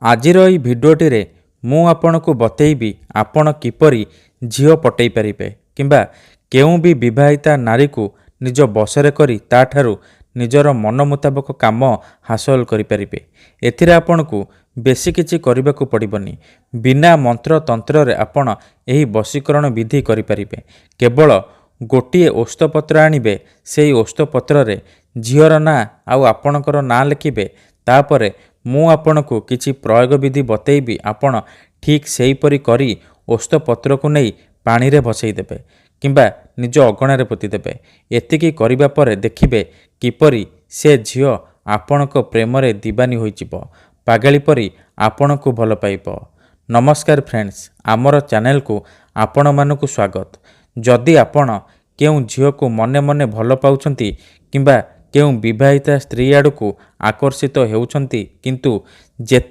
आजिर एई भिडियोटी मु आपनकु बतैबी आपण किपरि झियो पटै पारिबे किंबा केउ भी विवाहिता नारी को निज बसरे करी ताठारु निजर मन मुताबक काम हासिल करि पारिबे। एथिरे आपनकु बेसी किछि करिबाकु पड़िबनी। बिना मंत्र तंत्र रे आपण एही वशीकरण विधि करि पारिबे। केवल गोटिए औषधपत्र आनिबे, सेई औषधपत्र रे झियोर ना आउ आपणकर ना लिखिबे। तापरे मु आपनकु किछि प्रयोग विधि बतैबी, आपण ठीक सेही परि करी औषधपत्र को नहीं पानी रे भसई देबे किंबा निज अगणारे पोति देबे। एतिकी करिबा परे देखिबे किपरि से झियो आपणक प्रेम रे दीवानी होई जिवो, पागली परि आपणकु भल पाइबो। नमस्कार फ्रेंड्स, आमर चैनल को आपण मानकु स्वागत। जदि आपण केउ झियो को मने मने भल पाउछंती किंबा केउ विवाहिता स्त्री आड़कू आकर्षित हेउछंती किंतु जे